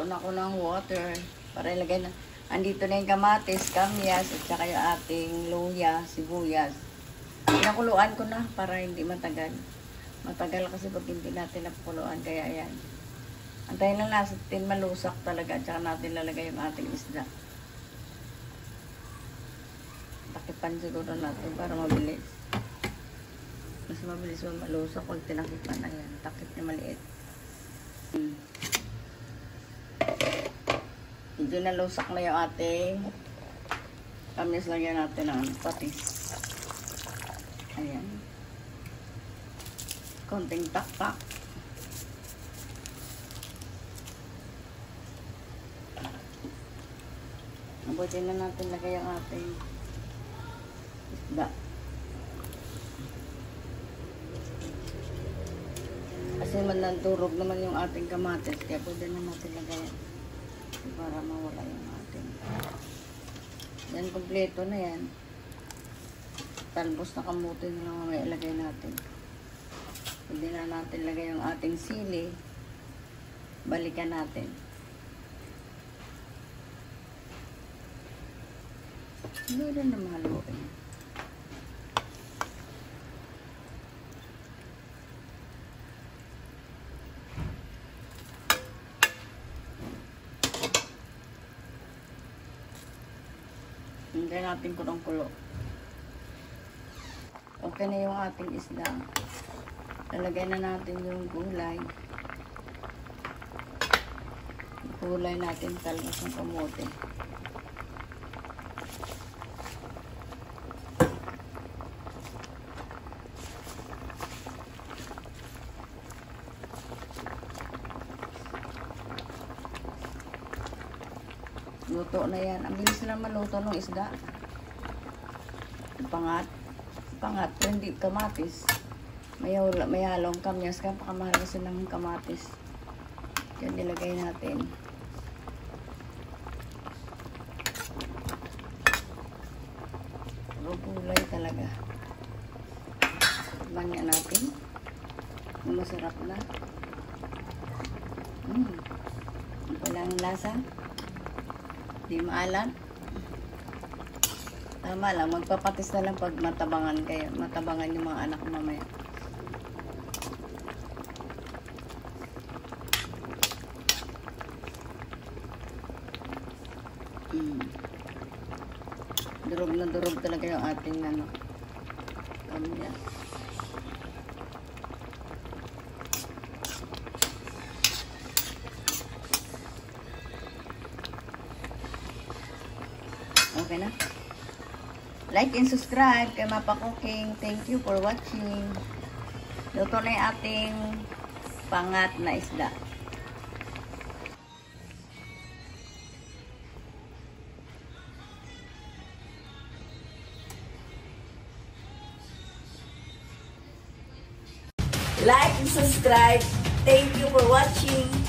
Nagkulo na ako ng water para ilagay na. Andito na yung kamatis, kamyas, at saka yung ating luya, sibuyas. Pinakuluan ko na para hindi matagal. Matagal kasi pag hindi natin napakuluan, kaya ayan. Antayin lang natin malusak talaga, at saka natin lalagay yung ating isda. Takipan siguro natin para mabilis. Mas mabilis malusak pag tinakipan. Ayan, takip na maliit. Medyo nalusak na yung ating kamyas, lagyan natin ng patis. Ayan. Konting takpak. Abutin na natin lagay yung ating isda. Kasi manandurog naman yung ating kamatis, kaya pwede na natin lagay para mawala yung ating. Yan, kompleto na yan. Talbos na kamuti na lang may ilagay natin. Pwede na natin lagay yung ating sili. Balikan natin. Hindi na mahaluin. Hintay natin kulong-kulo. Okay na yung ating isda. Lalagay na natin yung gulay. Gulay natin talbos ng kamote. Luto na yan. Ang bilis lang maluto ng isda. Pangat, hindi kamatis. May halong kamyas. Kaya pakamahal kasi ng kamatis. Kaya nilagay natin. Gulay talaga. Banyan natin. Masarap na. Walang lasa. Di maalat. Tama lang, magpapatis na lang pag matabangan kayo. Matabangan yung mga anak mamaya. Durog na durog talaga yung ating ano. Kamya. Okay na? Like and subscribe kay Mapa Cooking. Thank you for watching. Luto na yung ating pangat na isda. Like and subscribe. Thank you for watching.